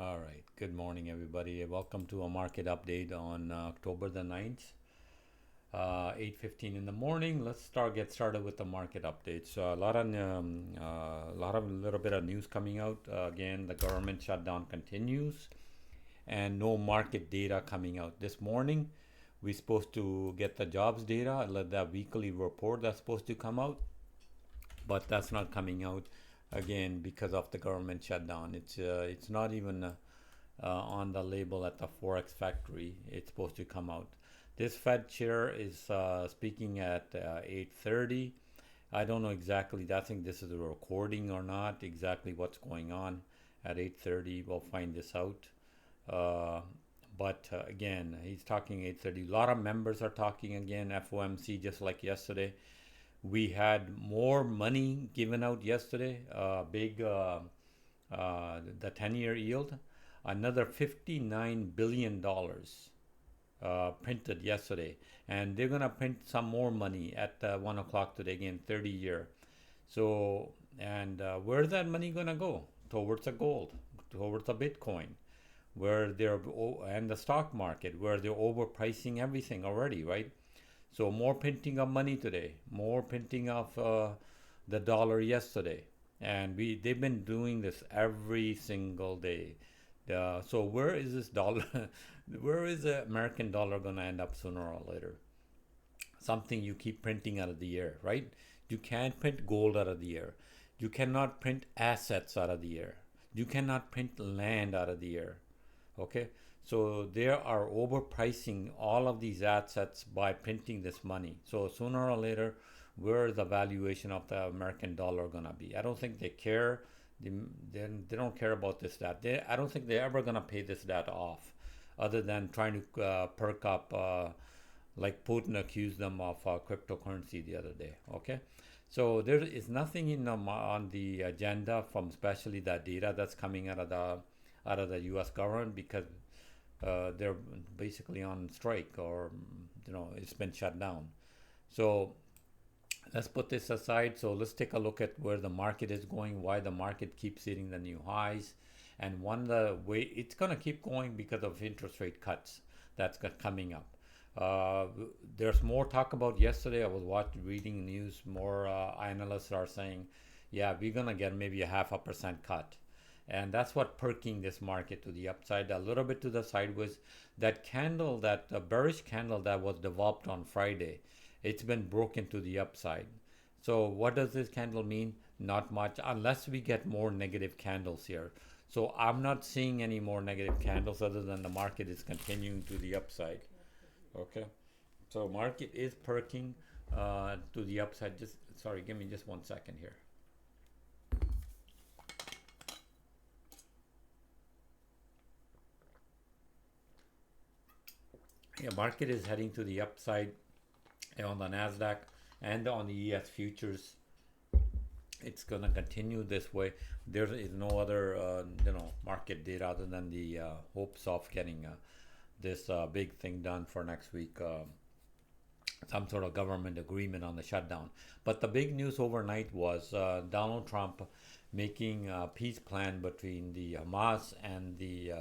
All right. Good morning, everybody. Welcome to a market update on October the 9th, 8:15 in the morning. Let's get started with the market updates. A little bit of news coming out. Again, the government shutdown continues, and no market data coming out this morning. We're supposed to get the jobs data, that weekly report that's supposed to come out, but that's not coming out again because of the government shutdown. It's not even on the label at the Forex factory. It's supposed to come out. This Fed chair is speaking at 8:30. I don't know exactly. I think this is a recording or not. Exactly what's going on at 8:30. We'll find this out. Uh, but again, he's talking 8:30. A lot of members are talking again. FOMC, just like yesterday. We had more money given out yesterday. The 10-year yield, another $59 billion printed yesterday, and they're gonna print some more money at 1 o'clock today again, 30-year. So, and where's that money gonna go? Towards the gold, towards the Bitcoin, where and the stock market, where they're overpricing everything already, right? So more printing of money today, more printing of the dollar yesterday, and they've been doing this every single day. So where is this dollar? Where is the American dollar gonna end up sooner or later? Something you keep printing out of the air, right? You can't print gold out of the air. You cannot print assets out of the air. You cannot print land out of the air. Okay, so they are overpricing all of these assets by printing this money. So sooner or later, where is the valuation of the American dollar gonna be? I don't think they care. They don't care about this debt. I don't think they're ever gonna pay this debt off, other than trying to perk up, like Putin accused them of cryptocurrency the other day. Okay, so there is nothing on the agenda from especially that data that's coming out of the U.S. government, because they're basically on strike, or it's been shut down. So let's put this aside. So let's take a look at where the market is going, why the market keeps hitting the new highs, and one the way it's going to keep going because of interest rate cuts that's coming up. Uh, there's more talk about yesterday. I was reading news. More analysts are saying, yeah, we're gonna get maybe a 0.5% cut, and that's what perking this market to the upside, a little bit to the sideways. That candle, that bearish candle that was developed on Friday, it's been broken to the upside. So what does this candle mean? Not much, unless we get more negative candles here. So I'm not seeing any more negative candles, other than the market is continuing to the upside. Okay, so market is perking to the upside. Just sorry, give me just 1 second here. Yeah, market is heading to the upside on the Nasdaq and on the ES futures. It's going to continue this way. There is no other market data other than the hopes of getting this big thing done for next week, some sort of government agreement on the shutdown. But the big news overnight was Donald Trump making a peace plan between the Hamas and the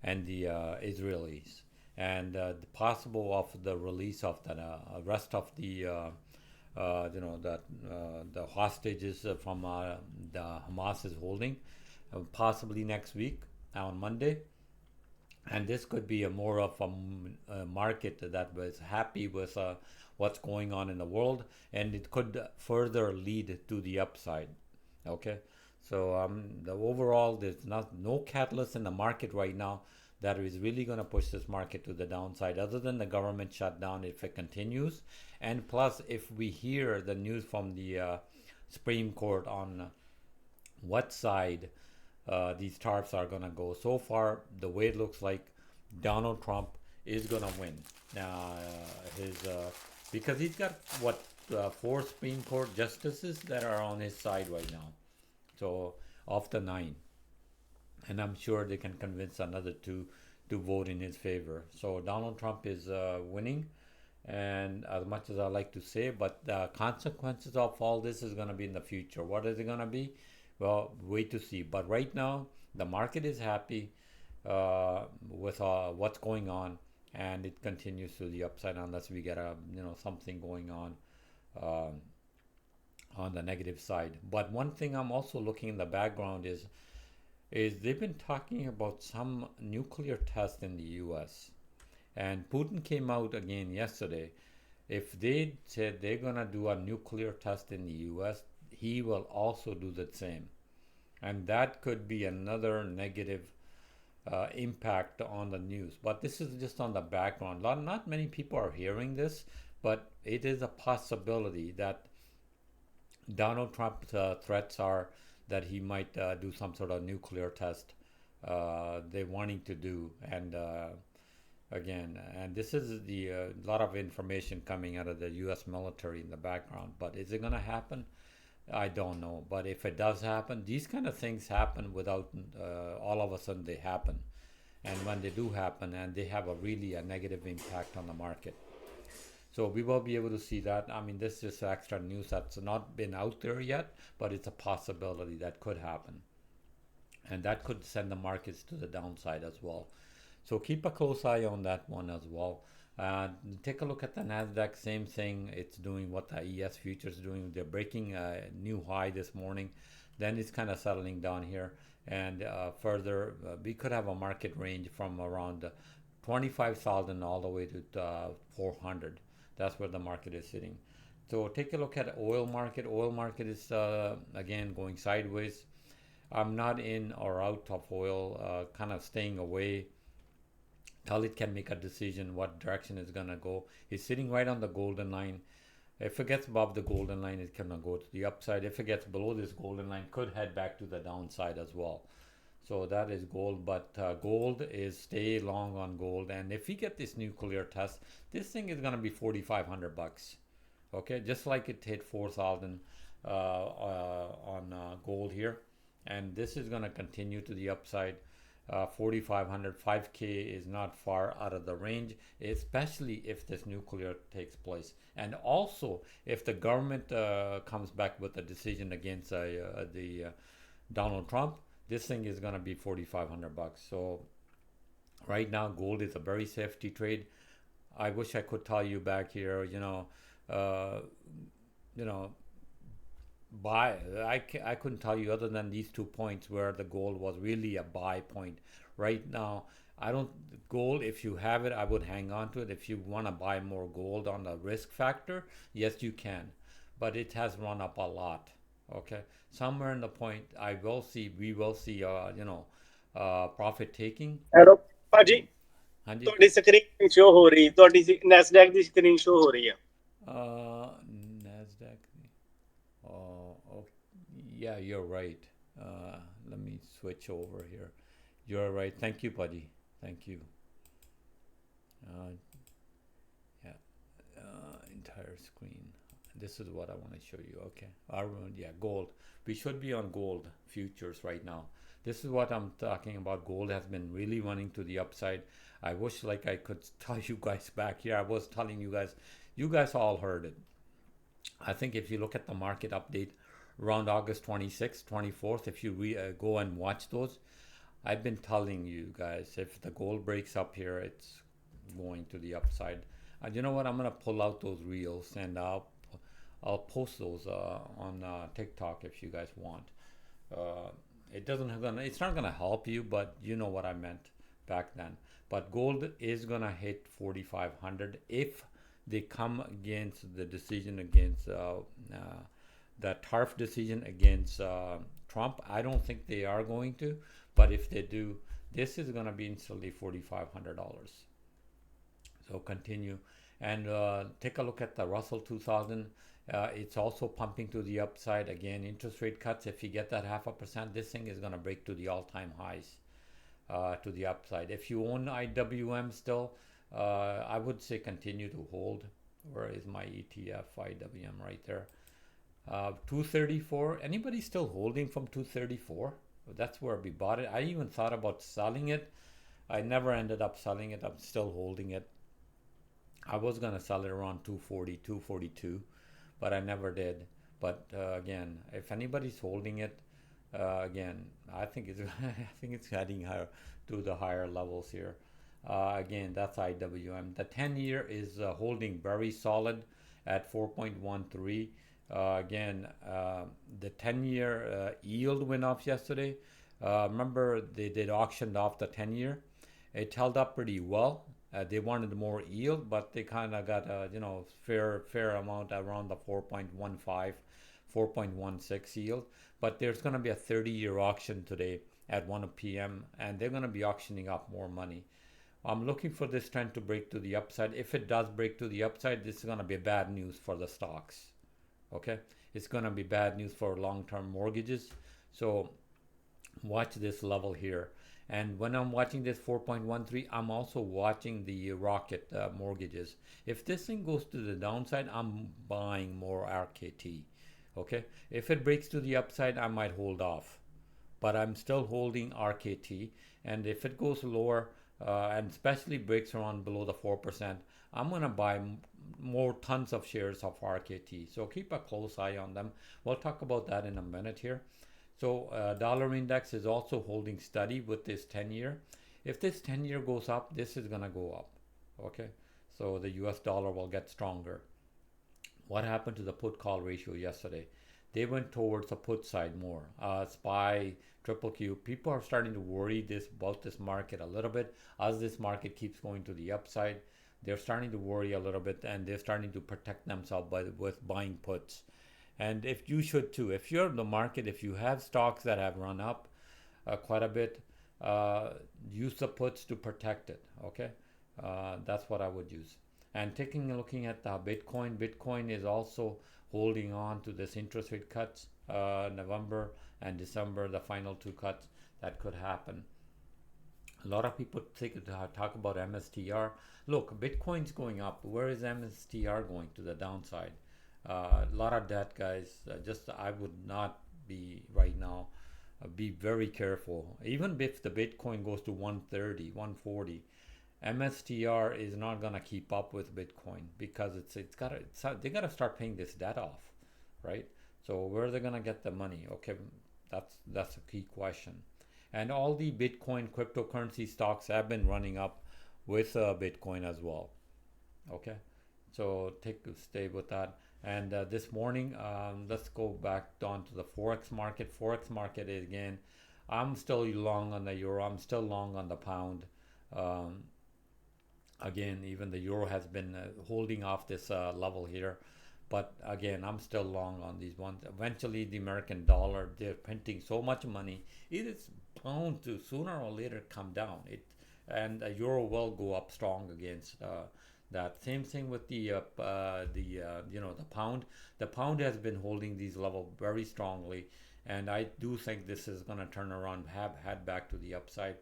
Israelis, and the possible of the release of the rest of the the hostages from the Hamas is holding, possibly next week on Monday. And this could be a more of a market that was happy with what's going on in the world, and it could further lead to the upside. Okay, so the overall, there's no catalyst in the market right now that is really going to push this market to the downside, other than the government shutdown if it continues, and plus if we hear the news from the Supreme Court on what side these tarps are going to go. So far, the way it looks like, Donald Trump is going to win. His because he's got what, 4 Supreme Court justices that are on his side right now. So of the 9, and I'm sure they can convince another 2 to vote in his favor. So Donald Trump is winning, and as much as I like to say, but the consequences of all this is going to be in the future. What is it going to be? Well, wait to see. But right now, the market is happy with what's going on, and it continues to the upside unless we get a something going uh, on the negative side. But one thing I'm also looking in the background is they've been talking about some nuclear test in the U.S. And Putin came out again yesterday. If they said they're gonna do a nuclear test in the U.S., he will also do the same, and that could be another negative impact on the news. But this is just on the background. Not many people are hearing this, but it is a possibility that Donald Trump's threats are that he might do some sort of nuclear test they're wanting to do. And again, and this is the lot of information coming out of the U.S. military in the background. But is it going to happen? I don't know. But if it does happen, these kind of things happen without all of a sudden they happen. And when they do happen, and they have a really a negative impact on the market. So we will be able to see that. I mean, this is extra news that's not been out there yet, but it's a possibility that could happen. And that could send the markets to the downside as well. So keep a close eye on that one as well. Take a look at the Nasdaq. Same thing. It's doing what the ES futures doing. They're breaking a new high this morning. Then it's kind of settling down here, and further, we could have a market range from around 25,000 all the way to 400. That's where the market is sitting. So take a look at oil market. Oil market is again going sideways. I'm not in or out of oil. Kind of staying away till it can make a decision what direction it's gonna go. It's sitting right on the golden line. If it gets above the golden line, it's gonna go to the upside. If it gets below this golden line, could head back to the downside as well. So that is gold, but gold is stay long on gold. And if we get this nuclear test, this thing is gonna be 4,500 bucks. Okay, just like it hit 4,000 on gold here, and this is gonna continue to the upside. 4,500, 5K is not far out of the range, especially if this nuclear takes place. And also, if the government comes back with a decision against the Donald Trump, this thing is going to be 4,500 bucks. So right now, gold is a very safety trade. I wish I could tell you back here, uh, you know, buy. I couldn't tell you other than these 2 points where the gold was really a buy point. Right now, I don't gold. If you have it, I would hang on to it. If you want to buy more gold on the risk factor, yes, you can, but it has run up a lot. Okay, somewhere in the point, we will see, profit taking. Hello ਭਾਜੀ, Hanji. ਤੁਹਾਡੀ screen show ਹੋ ਰਹੀ, ਤੁਹਾਡੀ Nasdaq ਦੀ screen show ਹੋ ਰਹੀ ਆ। Nasdaq. Oh, yeah, you're right. Let me switch over here. You're right. Thank you, buddy. Thank you. Uh, yeah, entire screen. This is what I want to show you. Okay. Yeah, gold. We should be on gold futures right now. This is what I'm talking about. Gold has been really running to the upside. I wish like I could tell you guys back here. I was telling you guys all heard it. I think if you look at the market update around August 26th, 24th, if you go and watch those, I've been telling you guys if the gold breaks up here, it's going to the upside. And you know what? I'm gonna pull out those reels and I'll post those on TikTok if you guys want. Uh, it's not gonna help you, but you know what I meant back then. But gold is gonna hit 4,500 if they come against the decision against the TARF decision against Trump. I don't think they are going to, but if they do, this is going to be instantly $4,500. So continue and take a look at the Russell 2000. It's also pumping to the upside. Again, interest rate cuts. If you get that 0.5%, this thing is going to break to the all-time highs to the upside. If you own IWM still, I would say continue to hold. Where is my ETF IWM right there? 234. Anybody still holding from 234? That's where we bought it. I even thought about selling it. I never ended up selling it. I'm still holding it. I was going to sell it around 240, 242, but I never did. But again, if anybody's holding it, Again, I think it's I think it's heading higher to the higher levels here. Again, that's IWM. The 10-year is holding very solid at 4.13. Again, the 10-year yield went off yesterday. Remember, they did auctioned off the 10-year. It held up pretty well. They wanted more yield, but they kind of got a fair amount around the 4.15, 4.16 yield. But there's going to be a 30-year auction today at 1 p.m. and they're going to be auctioning off more money. I'm looking for this trend to break to the upside. If it does break to the upside, this is going to be bad news for the stocks. Okay, it's going to be bad news for long-term mortgages. So watch this level here. And when I'm watching this 4.13, I'm also watching the Rocket mortgages. If this thing goes to the downside, I'm buying more RKT. Okay, if it breaks to the upside, I might hold off, but I'm still holding RKT. And if it goes lower, and especially breaks around below the 4%, I'm going to buy more tons of shares of RKT. So keep a close eye on them. We'll talk about that in a minute here. So dollar index is also holding steady with this 10-year. If this 10-year goes up, this is going to go up. Okay, so the US dollar will get stronger. What happened to the put call ratio yesterday? They went towards the put side more. SPY, triple Q. People are starting to worry about this market a little bit as this market keeps going to the upside. They're starting to worry a little bit, and they're starting to protect themselves with buying puts. And if you should too, if you're in the market, if you have stocks that have run up quite a bit, use the puts to protect it. Okay, that's what I would use. And taking a looking at the Bitcoin is also holding on to this interest rate cuts, November and December, the final two cuts that could happen. A lot of people talk about MSTR. Look, Bitcoin's going up. Where is MSTR going? To the downside. A lot of that, guys. Just I would not be right now. Be very careful. Even if the Bitcoin goes to 130, 140, MSTR is not gonna keep up with Bitcoin because they gotta start paying this debt off, right? So where are they gonna get the money? Okay, that's a key question. And all the Bitcoin cryptocurrency stocks have been running up with Bitcoin as well. Okay, so stay with that. And this morning, let's go back down to the forex market. Forex market is, again, I'm still long on the euro. I'm still long on the pound. Um, Again, even the euro has been holding off this level here, but again, I'm still long on these ones. Eventually the American dollar, they're printing so much money, it is bound to sooner or later come down. And the euro will go up strong against that. Same thing with the pound. The pound has been holding these levels very strongly, and I do think this is going to turn around, head back to the upside.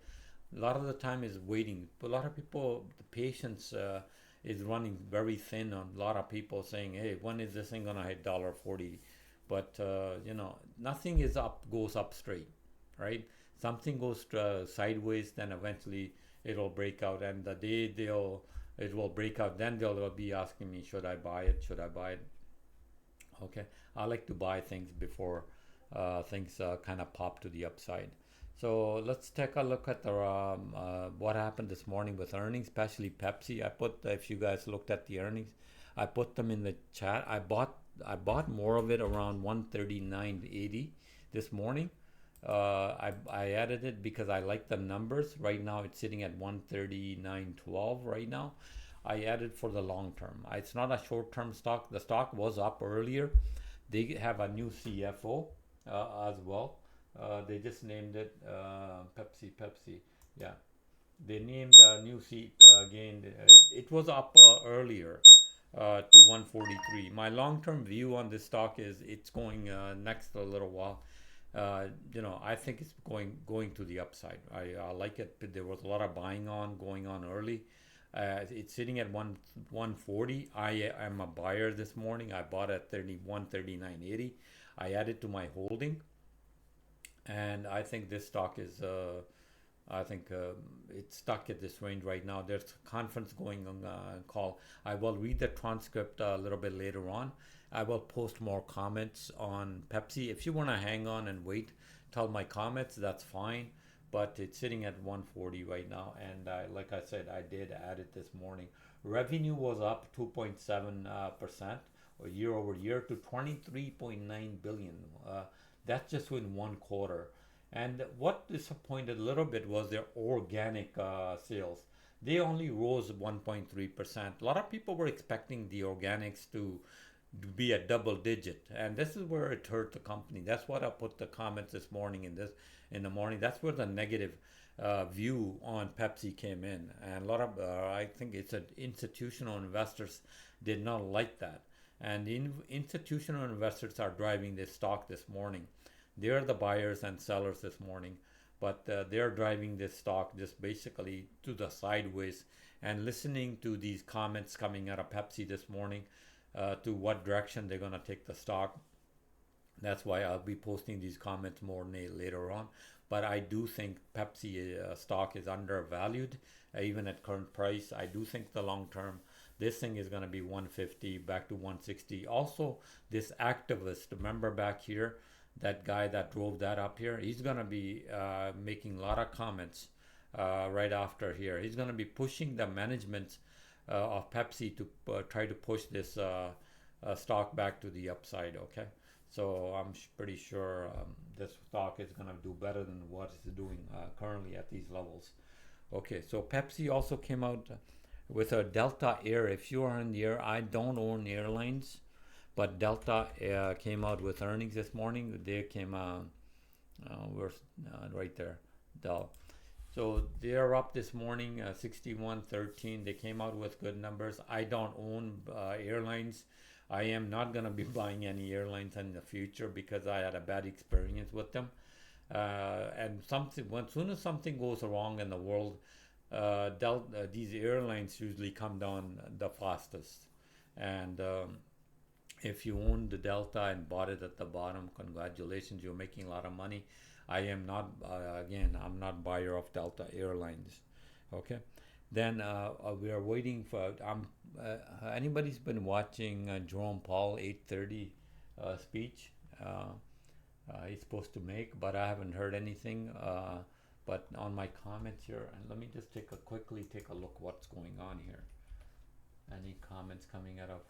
A lot of the time is waiting. A lot of people, the patience is running very thin on a lot of people saying, "Hey, when is this thing gonna hit $1.40?" But nothing goes up straight, right? Something goes sideways, then eventually it'll break out, and the day it will break out, then they'll be asking me, "Should I buy it? Should I buy it?" Okay, I like to buy things before things kind of pop to the upside. So let's take a look at the what happened this morning with earnings, especially Pepsi. If you guys looked at the earnings, I put them in the chat. I bought more of it around 139.80 this morning. I added it because I like the numbers. Right now it's sitting at 139.12 right now. I added for the long term. It's not a short term stock. The stock was up earlier. They have a new CFO as well. They just named it Pepsi. Yeah, they named a new seat again. It was up earlier to 143. My long-term view on this stock is it's going next a little while. I think it's going to the upside. I like it. But there was a lot of buying going on early. It's sitting at 140. I am a buyer this morning. I bought at 139.80. I added to my holding, and I think this stock is I think it's stuck at this range right now. There's a conference going on call. I will read the transcript a little bit later on. I will post more comments on Pepsi. If you want to hang on and wait tell my comments, that's fine. But it's sitting at 140 right now, and like I said, I did add it this morning. Revenue was up 2.7% or year over year to 23.9 billion. That's just in one quarter. And what disappointed a little bit was their organic sales. They only rose 1.3%. A lot of people were expecting the organics to be a double digit, and this is where it hurt the company. That's what I put the comments this morning in the morning. That's where the negative view on Pepsi came in, and a lot of I think it's institutional investors did not like that, and institutional investors are driving this stock this morning. They're the buyers and sellers this morning, but they're driving this stock just basically to the sideways. And listening to these comments coming out of Pepsi this morning, to what direction they're going to take the stock. That's why I'll be posting these comments more later on. But I do think Pepsi stock is undervalued, even at current price. I do think the long term, this thing is going to be 150 back to 160. Also, this activist, remember back here, that guy that drove that up here, he's going to be making a lot of comments right after here. He's going to be pushing the management of Pepsi to try to push this stock back to the upside. Okay, so I'm pretty sure this stock is going to do better than what it's doing currently at these levels. Okay, so Pepsi also came out with a Delta Air. If you are in the air, I don't own airlines, but Delta came out with earnings this morning. They came we're right there, Dell. So they're up this morning, 61.13. They came out with good numbers. I don't own airlines. I am not going to be buying any airlines in the future because I had a bad experience with them. And as soon as something goes wrong in the world, these airlines usually come down the fastest. And if you own the Delta and bought it at the bottom, congratulations, you're making a lot of money. I am not, again, I'm not buyer of Delta Airlines. Okay. Then we are waiting for, anybody's been watching Jerome Powell 8:30 speech he's supposed to make, but I haven't heard anything. But on my comments here, and let me just quickly take a look what's going on here. Any comments coming out of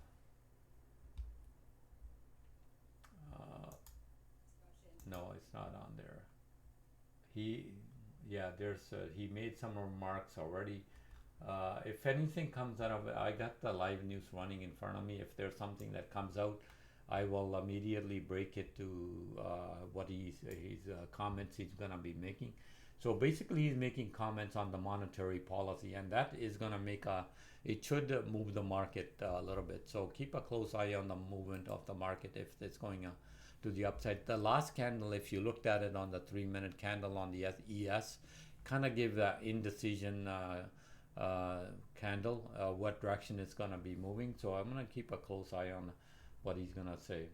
no, it's not on there. He, yeah, there's he made some remarks already. If anything comes out of it, I got the live news running in front of me. If there's something that comes out, I will immediately break it to what his comments he's gonna be making. So basically, he's making comments on the monetary policy, and that is gonna make it should move the market a little bit. So keep a close eye on the movement of the market if it's going to the upside. The last candle, if you looked at it on the 3-minute candle on the ES, kind of gave that indecision candle, what direction it's going to be moving. So I'm going to keep a close eye on what he's going to say.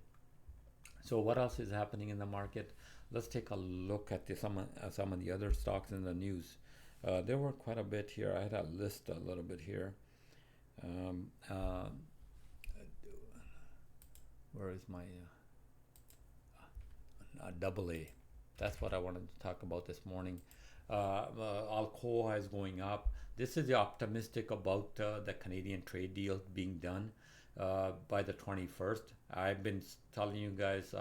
So what else is happening in the market? Let's take a look at some of the other stocks in the news. There were quite a bit here. I had a list a little bit here. Where is my double A? That's what I wanted to talk about this morning. Alcoa is going up. This is the optimistic about the Canadian trade deal being done by the 21st. I've been telling you guys,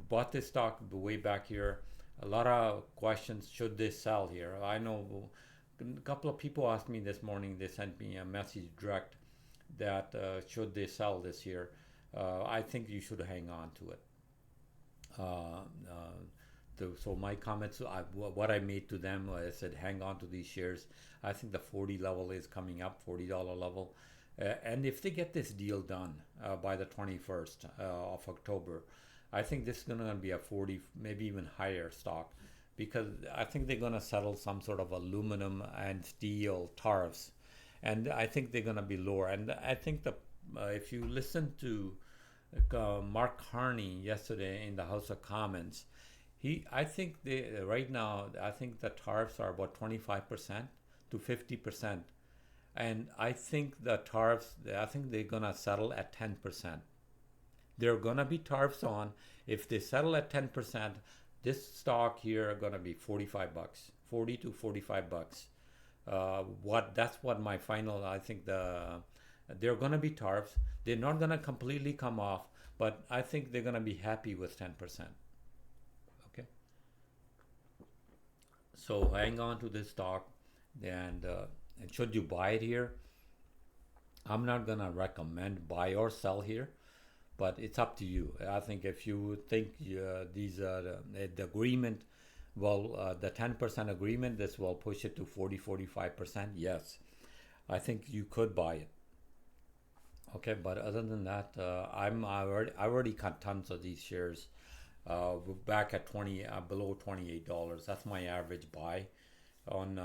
bought this stock way back here. A lot of questions, should they sell here? I know a couple of people asked me this morning, they sent me a message direct that should they sell this year. I think you should hang on to it. So my comments, what I made to them, I said, hang on to these shares. I think the 40 level is coming up, $40 level. And if they get this deal done by the 21st of October, I think this is going to be a 40, maybe even higher stock, because I think they're going to settle some sort of aluminum and steel tariffs. And I think they're going to be lower. And I think if you listen to Mark Carney yesterday in the House of Commons, I think right now, I think the tariffs are about 25% to 50%. And I think the tariffs, I think they're going to settle at 10%. There are gonna be tariffs on. If they settle at 10%, this stock here are gonna be $45, 40 to $45. What That's what my final. I think they're gonna be tariffs. They're not gonna completely come off, but I think they're gonna be happy with 10%. Okay, so hang on to this stock, and should you buy it here? I'm not gonna recommend buy or sell here, but it's up to you. I think if you think these are the agreement, well, the 10% agreement, this will push it to 40-45%. Yes, I think you could buy it. Okay, but other than that, I already cut tons of these shares. Back at 20 below $28. That's my average buy on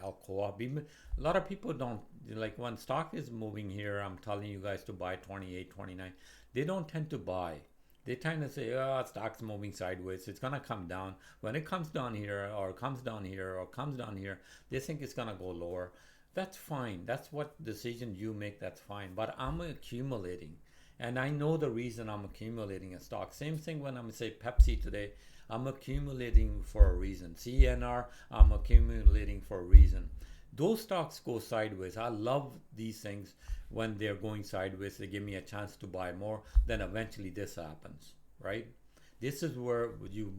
Alcoa. A lot of people don't like when stock is moving here. I'm telling you guys to buy 28, 29. They don't tend to buy. They tend to say, "Oh, stock's moving sideways. It's gonna come down." When it comes down here, or comes down here, or comes down here, they think it's gonna go lower. That's fine. That's what decision you make. That's fine. But I'm accumulating. And I know the reason I'm accumulating a stock. Same thing when I'm say Pepsi today. I'm accumulating for a reason. CNR, I'm accumulating for a reason. Those stocks go sideways. I love these things when they're going sideways. They give me a chance to buy more. Then eventually this happens, right? This is where you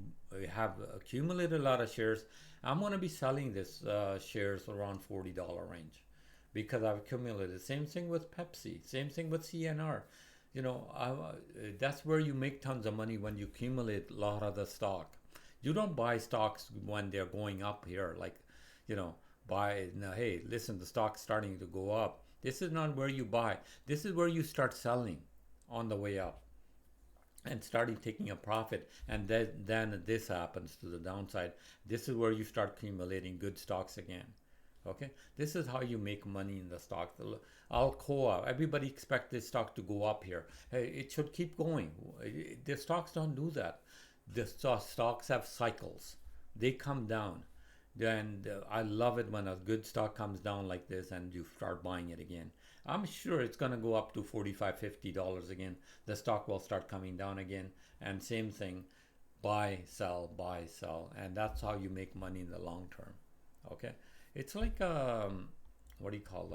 have accumulated a lot of shares. I'm going to be selling this shares around $40 range because I've accumulated. Same thing with Pepsi. Same thing with CNR. That's where you make tons of money when you accumulate a lot of the stock. You don't buy stocks when they're going up here, like, you know, buy, now, hey, listen, the stock's starting to go up. This is not where you buy. This is where you start selling on the way up and starting taking a profit. And then this happens to the downside. This is where you start accumulating good stocks again. Okay, this is how you make money in the stock. Alcoa, everybody expects this stock to go up here. Hey, it should keep going. The stocks don't do that. The stocks have cycles. They come down. Then I love it when a good stock comes down like this and you start buying it again. I'm sure it's going to go up to $45, $50 again. The stock will start coming down again. And same thing, buy, sell. And that's how you make money in the long term. Okay. It's like what do you call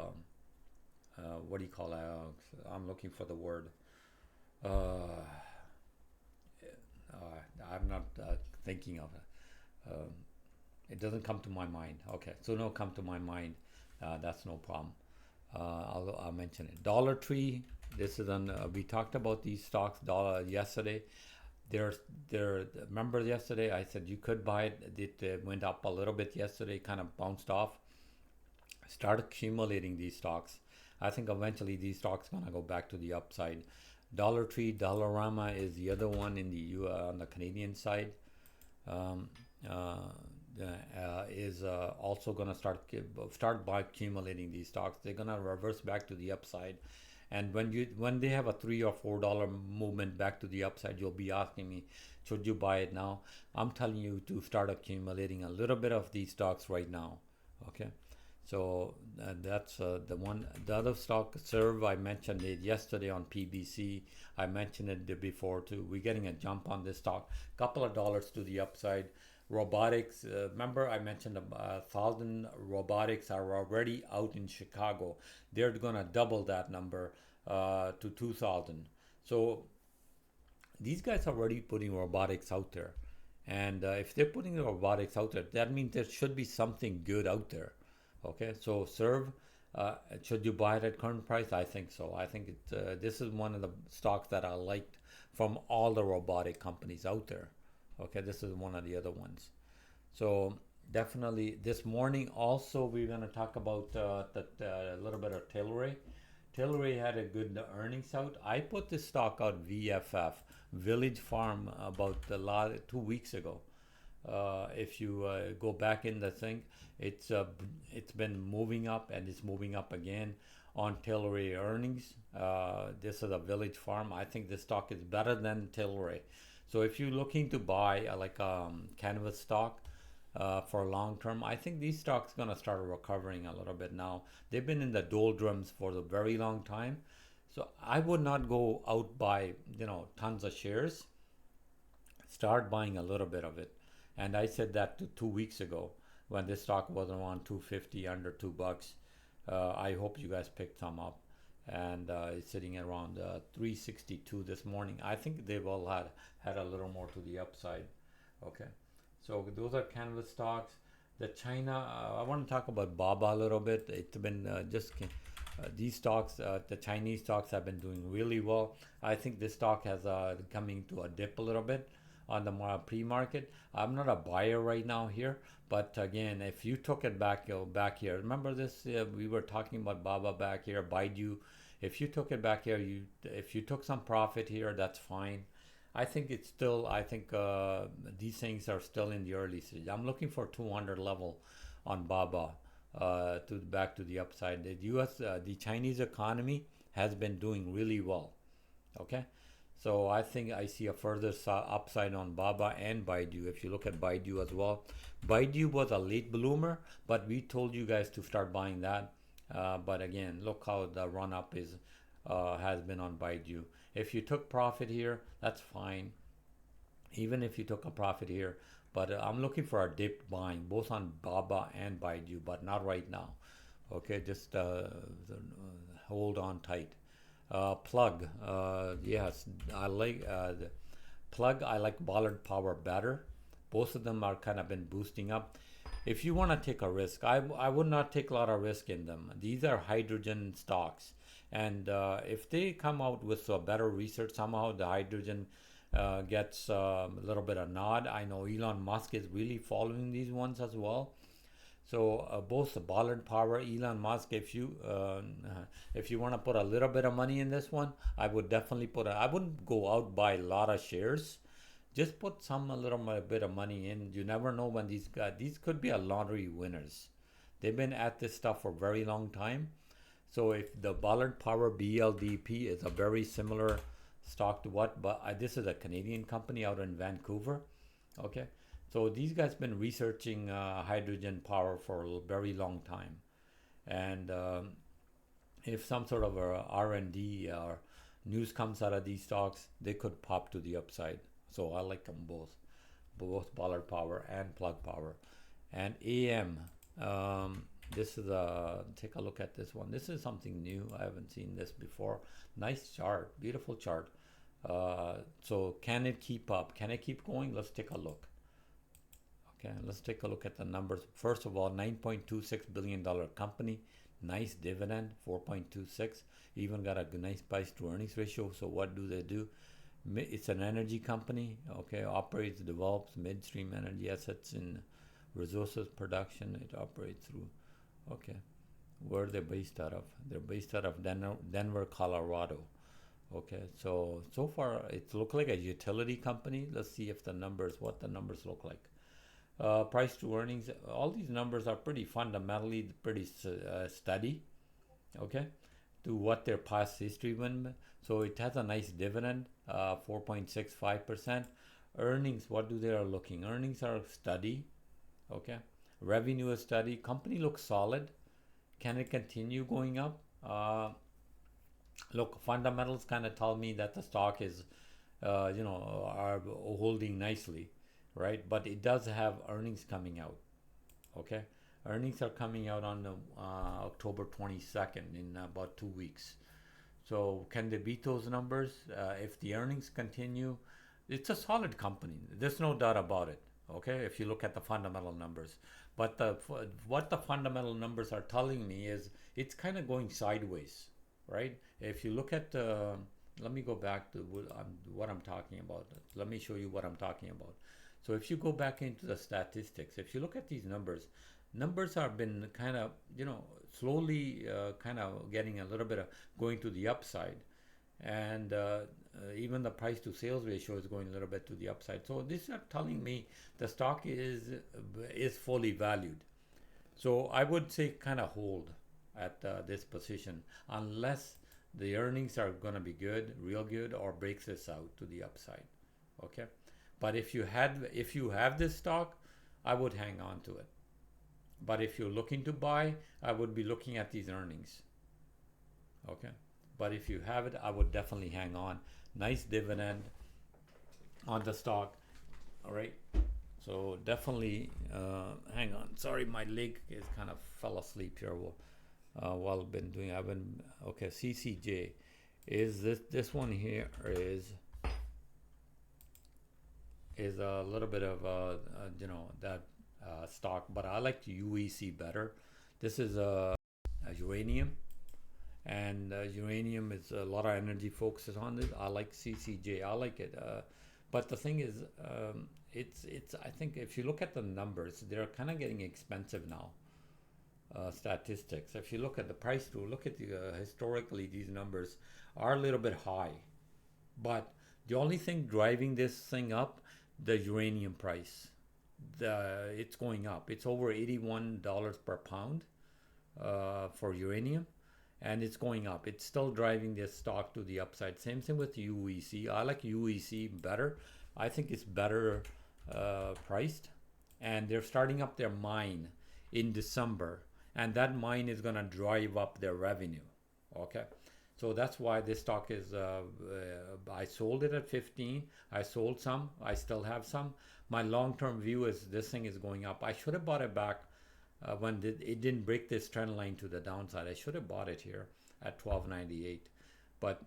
I'm looking for the word. Uh, I'm not thinking of it. It doesn't come to my mind. Okay, so no come to my mind. That's no problem. I'll mention it. Dollar Tree. This is on. We talked about these stocks yesterday. Remember yesterday I said you could buy it. It went up a little bit yesterday, kind of bounced off. Start accumulating these stocks. I think eventually these stocks gonna go back to the upside. Dollar Tree, Dollarama is the other one in the on the Canadian side. Um, is also gonna start by accumulating these stocks. They're gonna reverse back to the upside. And when they have a $3 or $4 movement back to the upside, you'll be asking me, should you buy it now? I'm telling you to start accumulating a little bit of these stocks right now. Okay, so that's the one. The other stock, Serve, I mentioned it yesterday on PBC. I mentioned it before too. We're getting a jump on this stock, couple of dollars to the upside. Robotics, remember I mentioned 1,000 robotics are already out in Chicago. They're gonna double that number to 2,000. So these guys are already putting robotics out there, and if they're putting the robotics out there, that means there should be something good out there. Okay, so Serve, should you buy it at current price? I think so. I think this is one of the stocks that I liked from all the robotic companies out there. Okay, this is one of the other ones. So definitely this morning also we're going to talk about a little bit of Tilray. Tilray had a good earnings out. I put this stock out, VFF, Village Farm, about 2 weeks ago. If you go back in the thing, it's been moving up and it's moving up again on Tilray earnings. This is a Village Farm. I think this stock is better than Tilray. So if you're looking to buy cannabis stock for long term, I think these stocks gonna start recovering a little bit now. They've been in the doldrums for a very long time. So I would not go out buy, tons of shares. Start buying a little bit of it. And I said that 2 weeks ago when this stock was around 250, under $2. I hope you guys picked some up. And it's sitting around 362 this morning. I think they've all had a little more to the upside. Okay. So those are canvas stocks. The China, I want to talk about Baba a little bit. It's been these stocks, the Chinese stocks have been doing really well. I think this stock has coming to a dip a little bit on the pre-market. I'm not a buyer right now here, but again, if you took it back here, remember this? We were talking about Baba back here, Baidu. If you took it back here, if you took some profit here, that's fine. I think it's still. I think these things are still in the early stage. I'm looking for 200 level on Baba to back to the upside. The U.S. The Chinese economy has been doing really well. Okay, so I think I see a further upside on Baba and Baidu. If you look at Baidu as well, Baidu was a late bloomer, but we told you guys to start buying that. But again, look how the run up is has been on Baidu. If you took profit here, that's fine. Even if you took a profit here, but I'm looking for a dip buying both on Baba and Baidu, but not right now. Okay, just hold on tight. Plug, yes, I like the Plug. I like Ballard Power better. Both of them are kind of been boosting up. If you want to take a risk, I would not take a lot of risk in them. These are hydrogen stocks, and if they come out with better research, somehow the hydrogen gets a little bit of nod. I know Elon Musk is really following these ones as well. So both the Ballard Power, Elon Musk. If you want to put a little bit of money in this one, I would definitely I wouldn't go out buy a lot of shares. Just put a little bit of money in. You never know when these could be a lottery winners. They've been at this stuff for a very long time. So if the Ballard Power BLDP is a very similar stock to what, but this is a Canadian company out in Vancouver. Okay, so these guys been researching hydrogen power for a very long time, and if some sort of a R&D or news comes out of these stocks, they could pop to the upside. So I like them both Ballard Power and Plug Power, and AM. This is take a look at this one. This is something new. I haven't seen this before. Nice chart, beautiful chart. So can it keep up? Can it keep going? Let's take a look. Okay, let's take a look at the numbers. First of all, $9.26 billion company. Nice dividend, 4.26. Even got a nice price to earnings ratio. So what do they do? It's an energy company. Okay, operates, develops midstream energy assets in resources production. It operates through. Okay, where are they based out of? They're based out of Denver, Colorado. Okay, so far it looks like a utility company. Let's see if what the numbers look like. Price to earnings, all these numbers are pretty fundamentally pretty steady, okay, to what their past history been. So it has a nice dividend, 4.65%. Earnings, what do they are looking? Earnings are steady, okay. Revenue is steady. Company looks solid. Can it continue going up? Look, fundamentals kind of tell me that the stock is, are holding nicely, right? But it does have earnings coming out. Okay, earnings are coming out on October 22nd in about 2 weeks. So can they beat those numbers? If the earnings continue, it's a solid company. There's no doubt about it. Okay, if you look at the fundamental numbers, but what the fundamental numbers are telling me is it's kind of going sideways, right? If you look at, let me go back to what I'm talking about. Let me show you what I'm talking about. So if you go back into the statistics, if you look at these numbers have been kind of, slowly kind of getting a little bit of going to the upside. And even the price to sales ratio is going a little bit to the upside. So this is telling me the stock is fully valued. So I would say kind of hold at this position unless the earnings are going to be good, real good, or breaks this out to the upside. Okay, but if you have this stock, I would hang on to it. But if you're looking to buy, I would be looking at these earnings. Okay, But if you have it, I would definitely hang on. Nice dividend on the stock. All right. So definitely hang on. Sorry, my leg is kind of fell asleep here while been doing. I've been okay. CCJ is this one here is a little bit of that stock, but I like UEC better. This is a uranium, and uranium is a lot of energy focuses on this. I like CCJ. I like it, but the thing is, it's. I think if you look at the numbers, they're kind of getting expensive now. Statistics. If you look at the price to look at the historically, these numbers are a little bit high, but the only thing driving this thing up, the uranium price. It's going up. It's over $81 per pound for uranium, and it's going up. It's still driving this stock to the upside. Same thing with UEC. I like UEC better. I think it's better priced, and they're starting up their mine in December, and that mine is going to drive up their revenue. Okay, so that's why this stock is. I sold it at 15. I sold some. I still have some. My long-term view is this thing is going up. I should have bought it back when it didn't break this trend line to the downside. I should have bought it here at 12.98, but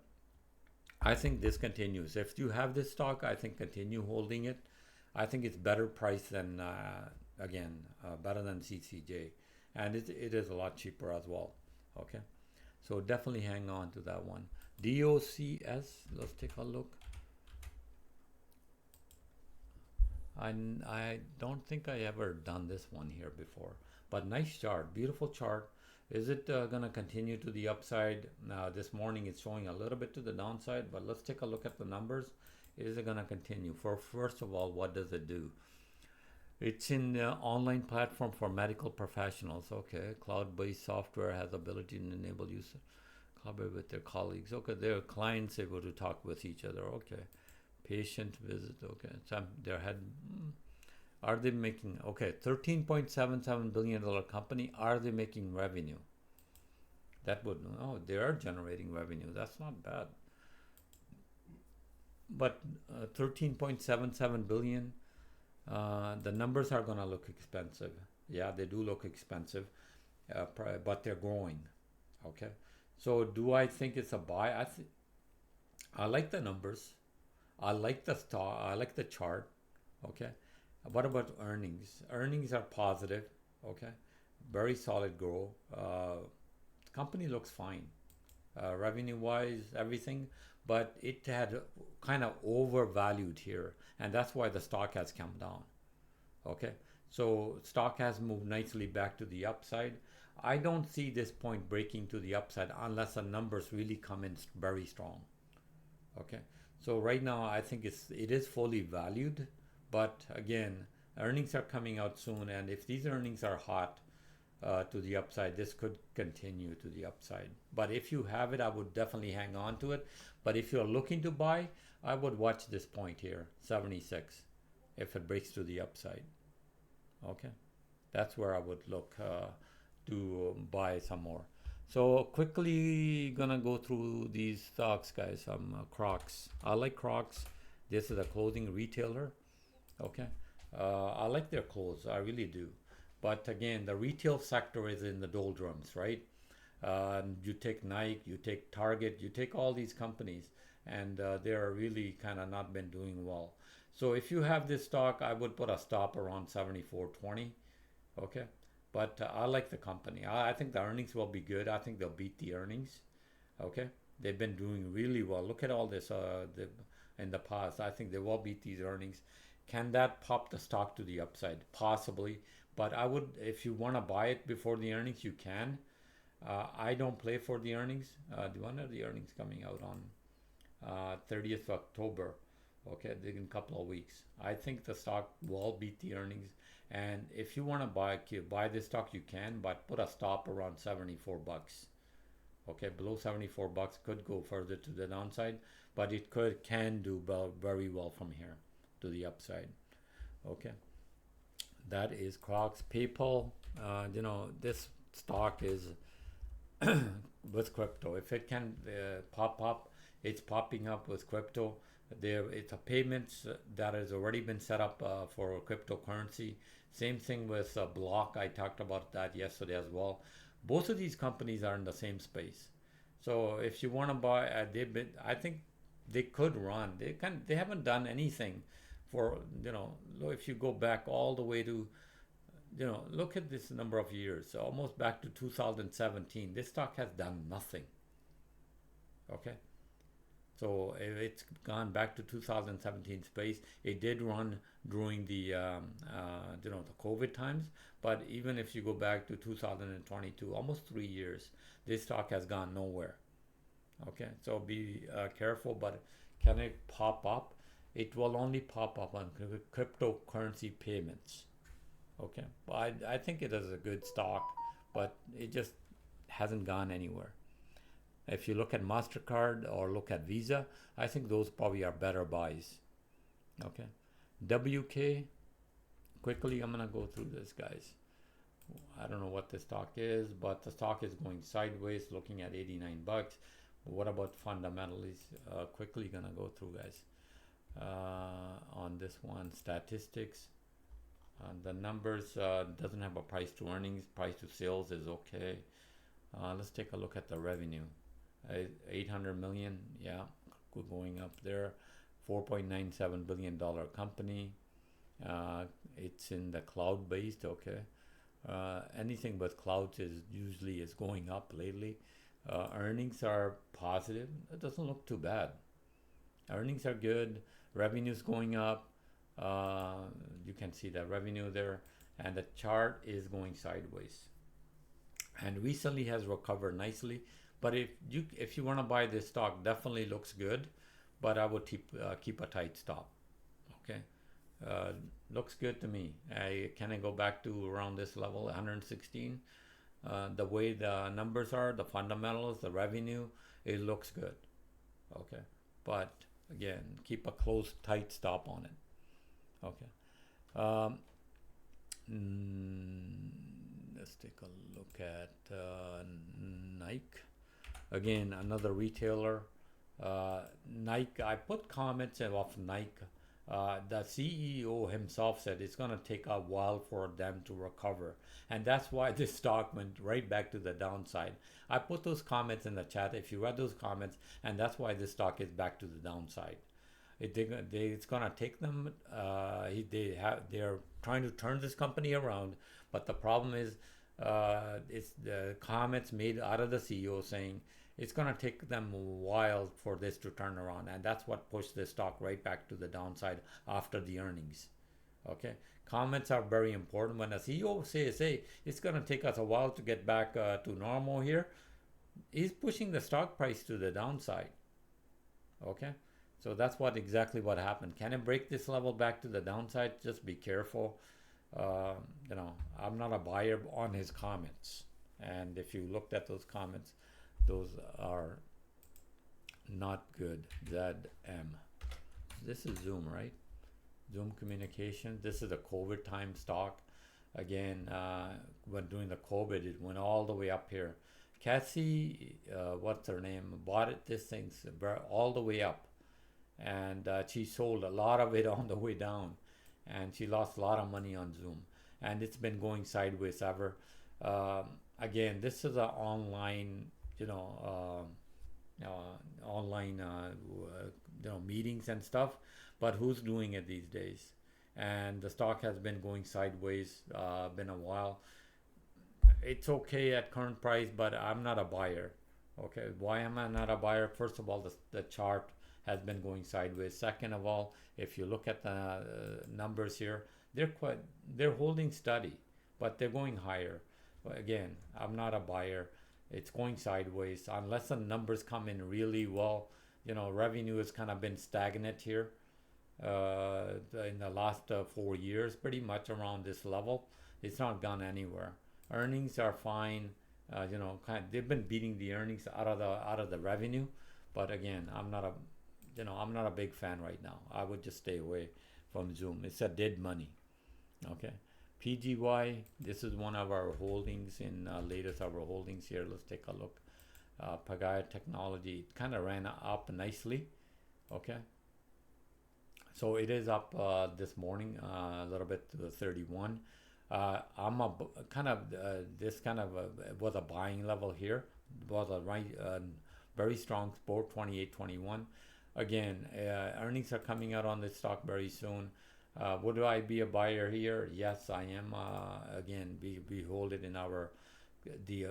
I think this continues. If you have this stock, I think continue holding it. I think it's better priced than better than CCJ, and it is a lot cheaper as well. Okay, so definitely hang on to that one. DOCS. Let's take a look. I don't think I ever done this one here before, but nice chart, beautiful chart. Is it gonna continue to the upside? Now this morning it's showing a little bit to the downside, but let's take a look at the numbers. Is it gonna continue? First of all, what does it do? It's in the online platform for medical professionals. Okay, cloud-based software has ability to enable users collaborate with their colleagues. Okay, their clients able to talk with each other. Okay. Patient visit. Okay, some their head. Are they making okay? $13.77 billion company. Are they making revenue? That would they are generating revenue. That's not bad. But 13.77 billion. The numbers are gonna look expensive. Yeah, they do look expensive, but they're growing. Okay, so do I think it's a buy? I like the numbers. I like the stock. I like the chart. Okay. What about earnings? Earnings are positive. Okay. Very solid growth. Company looks fine. Revenue wise, everything, but it had kind of overvalued here, and that's why the stock has come down. Okay. So stock has moved nicely back to the upside. I don't see this point breaking to the upside unless the numbers really come in very strong. Okay. So right now, I think it is fully valued, but again, earnings are coming out soon, and if these earnings are hot to the upside, this could continue to the upside. But if you have it, I would definitely hang on to it. But if you're looking to buy, I would watch this point here, 76, if it breaks to the upside. Okay, that's where I would look to buy some more. So quickly gonna go through these stocks, guys. Crocs. I like Crocs. This is a clothing retailer. Okay. I like their clothes. I really do. But again, the retail sector is in the doldrums, right? You take Nike, you take Target, you take all these companies, and they're really kind of not been doing well. So if you have this stock, I would put a stop around 74.20. Okay. But I like the company. I think the earnings will be good. I think they'll beat the earnings. Okay, they've been doing really well. Look at all this in the past. I think they will beat these earnings. Can that pop the stock to the upside? Possibly. But I would, if you want to buy it before the earnings, you can. I don't play for the earnings. When are the earnings coming out on 30th of October? Okay, in a couple of weeks. I think the stock will beat the earnings. And if you want to buy this stock, you can, but put a stop around 74 bucks. Okay, below 74 bucks could go further to the downside, but it can do very well from here to the upside. Okay, that is Crocs. PayPal. This stock is with crypto. If it can pop up, it's popping up with crypto. There, it's a payments that has already been set up for cryptocurrency. Same thing with Block. I talked about that yesterday as well. Both of these companies are in the same space. So if you want to buy, I think they could run. They haven't done anything for if you go back all the way to look at this number of years, almost back to 2017. This stock has done nothing. Okay, so it's gone back to 2017 space. It did run during the the COVID times, but even if you go back to 2022, almost 3 years, this stock has gone nowhere. Okay, so be careful. But can it pop up? It will only pop up on cryptocurrency payments. Okay, well, I think it is a good stock, but it just hasn't gone anywhere. If you look at MasterCard or look at Visa, I think those probably are better buys. Okay, WK, quickly, I'm gonna go through this, guys. I don't know what the stock is, but the stock is going sideways, looking at 89 bucks. What about fundamentals? Quickly gonna go through, guys. On this one, statistics. The numbers doesn't have a price to earnings. Price to sales is okay. Let's take a look at the revenue. 800 million, yeah, going up there. $4.97 billion company. It's in the cloud based, okay. Anything but clouds is going up lately. Earnings are positive. It doesn't look too bad. Earnings are good. Revenue's going up. You can see the revenue there, and the chart is going sideways. And recently has recovered nicely. But if you want to buy this stock, definitely looks good. But I would keep a tight stop. Okay, looks good to me. Can I go back to around this level, 116? The way the numbers are, the fundamentals, the revenue, it looks good. Okay, but again, keep a close, tight stop on it. Okay. Um, let's take a look at Nike. Again, another retailer. Nike, I put comments off Nike. The CEO himself said it's going to take a while for them to recover. And that's why this stock went right back to the downside. I put those comments in the chat if you read those comments, and that's why this stock is back to the downside. It's going to take them, they're trying to turn this company around, but the problem is it's the comments made out of the CEO saying it's going to take them a while for this to turn around, and that's what pushed the stock right back to the downside after the earnings. Okay, comments are very important. When a CEO says, hey, it's going to take us a while to get back to normal here, he's pushing the stock price to the downside. Okay, so that's exactly what happened. Can it break this level back to the downside? Just be careful. I'm not a buyer on his comments, and if you looked at those comments, those are not good. ZM. This is Zoom, right? Zoom Communication. This is a COVID time stock. Again, when during the COVID, it went all the way up here. Cassie, what's her name, bought it. This thing's all the way up, and she sold a lot of it on the way down, and she lost a lot of money on Zoom, and it's been going sideways ever. Again, this is an online, online, meetings and stuff. But who's doing it these days? And the stock has been going sideways, been a while. It's okay at current price, but I'm not a buyer. Okay, why am I not a buyer? First of all, the chart has been going sideways. Second of all, if you look at the numbers here, they're holding steady, but they're going higher. But again, I'm not a buyer. It's going sideways unless the numbers come in really well. Revenue has kind of been stagnant here in the last 4 years, pretty much around this level. It's not gone anywhere. Earnings are fine. They've been beating the earnings out of the revenue, but again, I'm not a big fan right now. I would just stay away from Zoom. It's a dead money. Okay, PGY. This is one of our holdings in latest of our holdings here. Let's take a look. Pagaya Technology kind of ran up nicely. Okay, so it is up this morning a little bit to the 31. I'm a kind of this kind of was a buying level here. Was a right very strong support 28.21. Again, earnings are coming out on this stock very soon. Would I be a buyer here? Yes, I am. Again, we hold it in our the,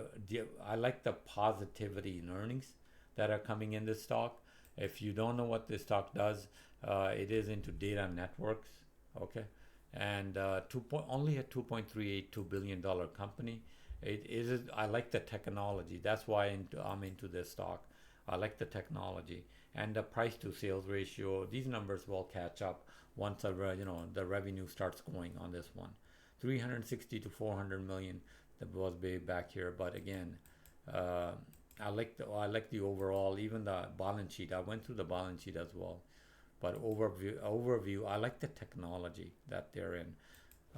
I like the positivity in earnings that are coming in this stock. If you don't know what this stock does, it is into data networks. Okay, and only a $2.382 billion company. It is. I like the technology. That's why I'm into this stock. I like the technology and the price to sales ratio. These numbers will catch up once the revenue starts going on this one. 360 to 400 million that was way back here. But again, uh, I like the overall, even the balance sheet. I went through the balance sheet as well. But overview, I like the technology that they're in.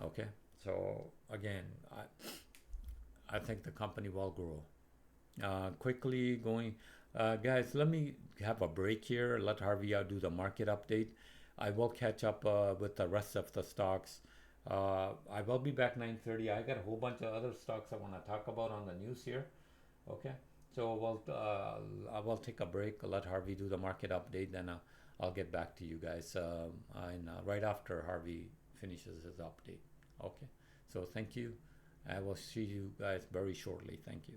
Okay, so again, I think the company will grow. Quickly going, guys, let me have a break here. Let Harvey do the market update. I will catch up with the rest of the stocks. I will be back 9:30. I got a whole bunch of other stocks I want to talk about on the news here. Okay, so I will take a break. Let Harvey do the market update, then I'll get back to you guys right after Harvey finishes his update. Okay, so thank you. I will see you guys very shortly. Thank you.